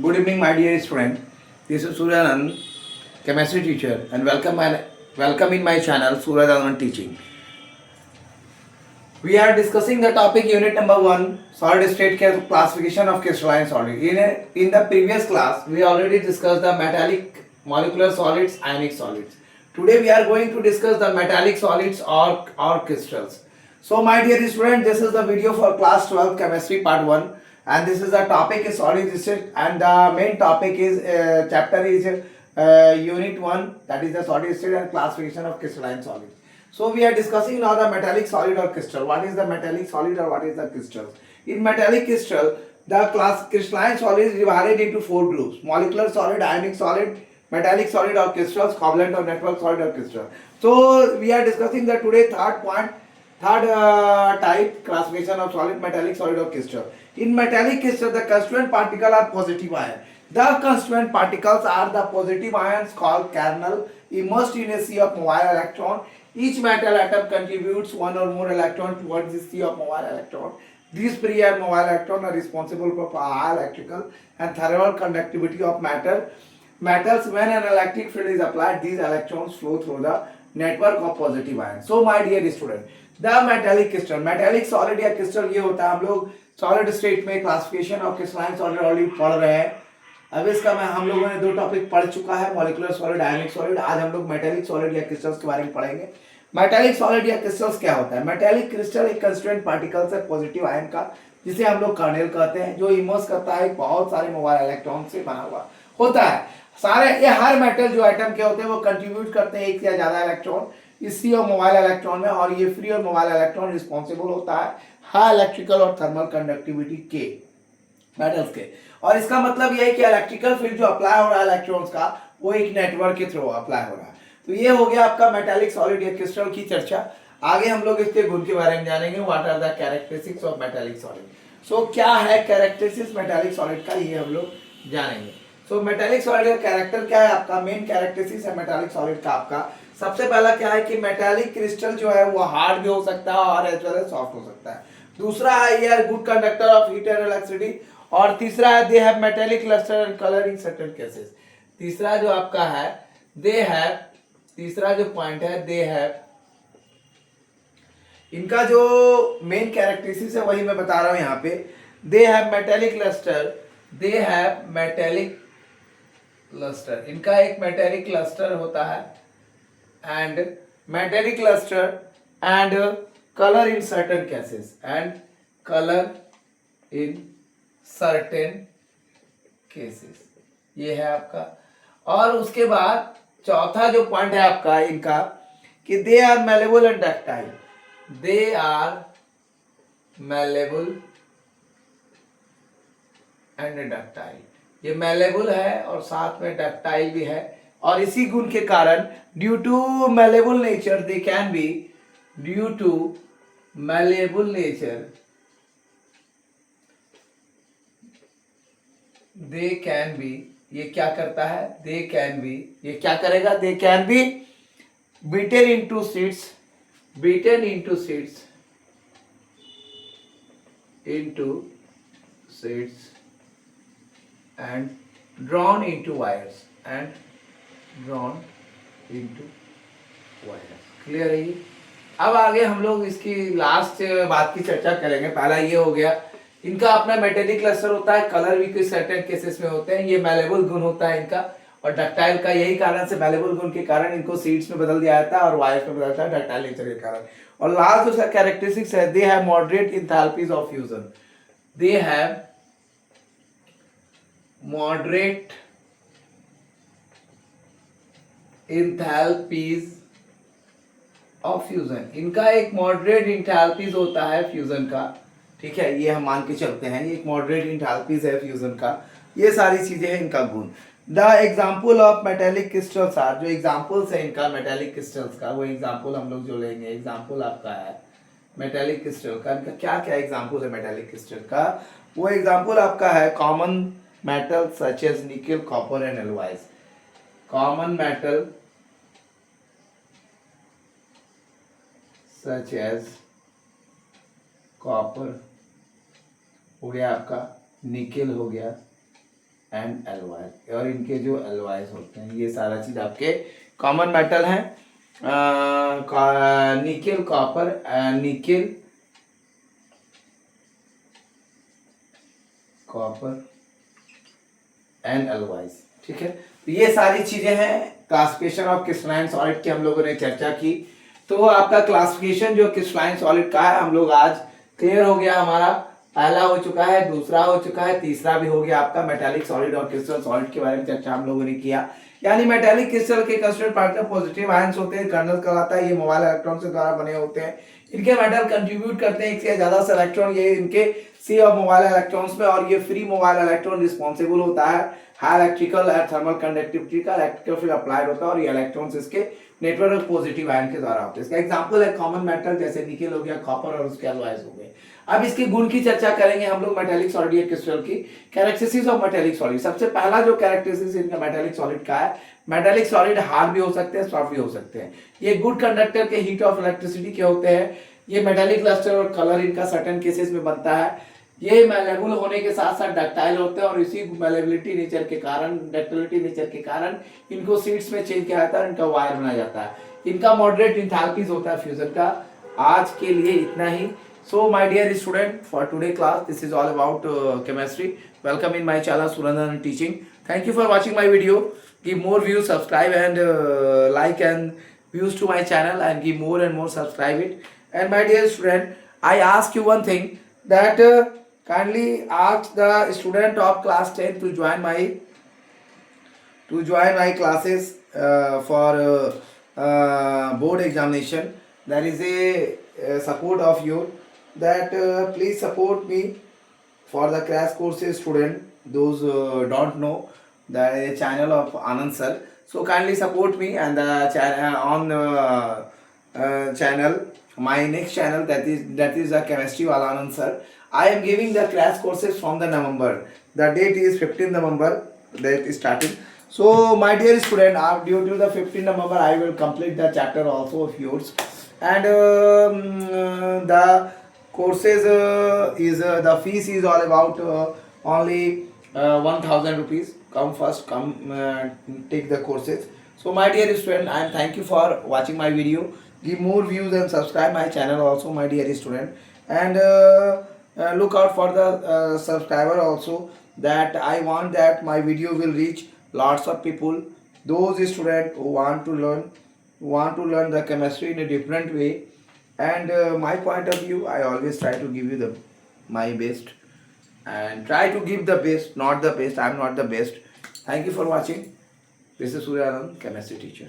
Good evening, my dear student. This is Suryanand, chemistry teacher, and welcome in my channel Suryanand Teaching. We are discussing the topic unit number 1, solid state classification of crystalline solid. In the previous class, we already discussed the metallic molecular solids, ionic solids. Today we are going to discuss the metallic solids or crystals. So my dear student, this is the video for class 12 chemistry part 1, and this is the topic is solid state, and the main topic is chapter is unit 1, that is the solid state and classification of crystalline solids. So we are discussing now the metallic solid or crystal. What is the metallic solid or what is the crystal? In metallic crystal, the crystalline solid is divided into 4 groups: molecular solid, ionic solid, metallic solid or crystals, covalent or network solid or crystal. So we are discussing the today third type classification of solid, metallic solid or crystal. In metallic crystal, the constituent particles are positive ion. The constituent particles are the positive ions called kernel immersed in a sea of mobile electron. Each metal atom contributes one or more electron towards the sea of mobile electron. These free and mobile electrons are responsible for high electrical and thermal conductivity of metals. When an electric field is applied, these electrons flow through the network of positive ions. So my dear student, the metallic crystal, metallic solid या crystal ये होता है, हम लोग solid state में classification of crystalline solid already पढ़ रहे हैं. अब इसका हम लोगों ने 2 टॉपिक पढ़ चुका है, मॉलिक्यूलर सॉलिड, आयनिक सॉलिड. आज हम लोग मेटालिक सॉलिड या क्रिस्टल्स के बारे में पढ़ेंगे. मेटालिक सॉलिड या क्रिस्टल्स क्या होता है? मेटालिक क्रिस्टल एक कंस्टिट्यूएंट पार्टिकल्स है पॉजिटिव आयन का, जिसे हम लोग कर्नेल कहते हैं, जो इमर्स करता है बहुत सारे मोबाइल इलेक्ट्रॉन से बना हुआ होता है. सारे ये हर मेटल जो एटम के होते हैं वो कंट्रीब्यूट करते हैं एक या ज्यादा इलेक्ट्रॉन इसी और मोबाइल इलेक्ट्रॉन में, और ये फ्री और मोबाइल इलेक्ट्रॉन रिस्पॉन्सिबल होता है हाई इलेक्ट्रिकल और थर्मल कंडक्टिविटी के मेटल्स के. और इसका मतलब यह है कि इलेक्ट्रिकल फील्ड जो अप्लाई हो रहा है इलेक्ट्रॉन्स का, वो एक नेटवर्क के थ्रू अप्लाई हो रहा है. तो ये हो गया आपका मेटालिक सॉलिड या क्रिस्टल की चर्चा. आगे हम लोग इसके गुण के बारे में जानेंगे. What are the characteristics of metallic solid. So क्या है कैरेक्टरिस्टिक्स मेटालिक सॉलिड का, ये हम लोग जानेंगे. सो मेटालिक सॉलिड का कैरेक्टर क्या है आपका, मेन कैरेक्टरिस्टिक्स है मेटालिक सॉलिड का आपका. सबसे पहला क्या है कि मेटालिक क्रिस्टल जो है वो हार्ड भी हो सकता है और एज वेल एज सॉफ्ट हो सकता है. दूसरा है ये good conductor of heat and electricity. और तीसरा है they have metallic lustre and colour in certain cases. तीसरा जो आपका है दे हैव, तीसरा जो पॉइंट है दे हैव, इनका जो मेन कैरेक्टरिस्टिक्स है वही मैं बता रहा हूं यहां पे. They have metallic lustre, they have metallic lustre, इनका एक मेटालिक लस्टर होता है and metallic lustre and colour in certain cases, and colour in certain cases, ये है आपका. और उसके बाद चौथा जो पॉइंट है आपका इनका कि they are malleable and ductile. They are malleable and ductile, ये मेलेबल है और साथ में डक्टाइल भी है. और इसी गुण के कारण due to malleable nature they can be, due to malleable nature they can be, ये क्या करता है, दे कैन बी, ये क्या करेगा, दे can B beaten into seeds, beaten into seeds, into seeds and drawn into wires, and drawn into wires. Clear है ये. अब आगे हम लोग इसकी लास्ट बात की चर्चा करेंगे. पहला ये हो गया इनका अपना मेटेलिक क्लस्टर होता है, कलर भी कुछ सर्टेन केसेस में होते हैं, ये मेलेबल गुण होता है इनका. और डक्टाइल का यही कारण से मेलेबल गुण के कारण इनको सीड्स में बदल दिया जाता है और वायर्स में बदल जाता है डक्टाइल नेचर के कारण. और लास्ट उसका कैरेक्टरिस्टिक्स है they have moderate enthalpies of fusion, they have moderate enthalpies of fusion. इनका एक मॉडरेट एंथैल्पीज होता है फ्यूजन का, ठीक है, ये हम मान के चलते हैं, ये एक मॉडरेट एंथैल्पीज है फ्यूजन का. ये सारी चीजें हैं इनका गुण. The example of metallic crystals are, जो एग्जाम्पल्स है इनका मेटेलिक क्रिस्टल्स का, वो एग्जाम्पल हम लोग जो लेंगे. एग्जाम्पल आपका है मेटेलिक क्रिस्टल का, इनका क्या क्या एग्जाम्पल है मेटेलिक क्रिस्टल का. वो एग्जाम्पल आपका है common metal such as nickel, copper and alloys. Common metal such as copper हो गया आपका, निकेल हो गया, एंड एलवाई, और इनके जो एलवाइज होते हैं, ये सारा चीज आपके कॉमन मेटल है। Nickel, copper, nickel, copper and alloys. ठीक है, तो ये सारी चीजें हैं क्लासिफिकेशन ऑफ क्रिस्टलाइन सॉलिड की हम लोगों ने चर्चा की। तो आपका क्लासिफिकेशन जो क्रिस्टलाइन सॉलिड का है हम लोग आज क्लियर हो गया। हमारा पहला हो चुका है, दूसरा हो चुका है, तीसरा भी हो गया आपका। मेटालिक सॉलिड और क्रिस्टल सॉलिड के बारे में चर्चा हम लोगों ने किया। यानी मेटालिक क्रिस्टल के कंस्टिट्यूएंट पार्टिकल पॉजिटिव आयंस होते हैं, कर्नल कहलाता है, ये मोबाइल इलेक्ट्रॉन से द्वारा बने होते हैं। इनके मेटल कंट्रीब्यूट करते हैं एक से ज्यादा से इलेक्ट्रॉन, ये इनके सी ऑफ मोबाइल इलेक्ट्रॉन्स में, और ये फ्री मोबाइल इलेक्ट्रॉन रिस्पॉन्सिबल होता है हाई इलेक्ट्रिकल थर्मल कंडक्टिविटी का, इलेक्ट्रिकल फील्ड अप्लाइड होता है, और ये इलेक्ट्रॉन्स इसके नेटवर्क पॉजिटिव आयन के द्वारा होते हैं। इसका एग्जांपल है कॉमन मेटल जैसे निकेल हो गया, कॉपर और उसके एलॉयज हो गए। अब इसके गुण की चर्चा करेंगे हम लोग मेटालिक सॉलिड या क्रिस्टल की। कैरेक्टरिस्टिक्स ऑफ मेटालिक सॉलिड, सबसे पहला जो कैरेक्टरिस्टिक्स इनका मेटालिक सॉलिड का है, मेटालिक सॉलिड हार्ड भी हो सकते हैं, सॉफ्ट भी हो सकते हैं। ये गुड कंडक्टर के हीट ऑफ इलेक्ट्रिसिटी के होते हैं। ये मेटालिक लस्टर और कलर इनका सर्टेन केसेस में बनता है। ये मैलेबल होने के साथ साथ डक्टाइल होते हैं, और इसी मैलेबिलिटी नेचर के कारण, डक्टिलिटी नेचर के कारण इनको सीड्स में चेंज किया जाता है, इनका वायर बनाया जाता है। इनका मॉडरेट इंथैल्पीज होता है फ्यूजन का। आज के लिए इतना ही। So my dear student, for today class this is all about chemistry. Welcome in my channel Surendra teaching. Thank you for watching my video. Give more views, subscribe and like and views to my channel, and give more and more subscribe it. And my dear student, I ask you one thing, that kindly ask the student of class 10 to join my classes for board examination. There is a support of you, that please support me for the crash courses student. Those don't know the channel of Anand sir, so kindly support me and the on channel, my next channel, that is the chemistry wala Anand sir. I am giving the crash courses from the November. The date is 15 November, that is starting. So my dear student, due to the 15 November I will complete the chapter also of yours, and the courses is the fees is all about only 1000 rupees. Come first, come take the courses. So my dear student, I thank you for watching my video. Give more views and subscribe my channel also, my dear student. And look out for the subscriber also, that I want that my video will reach lots of people. Those students who want to learn the chemistry in a different way. And my point of view, I always try to give you my best, and try to give the best, not the best. I am not the best. Thank you for watching. This is Suryanand, chemistry teacher.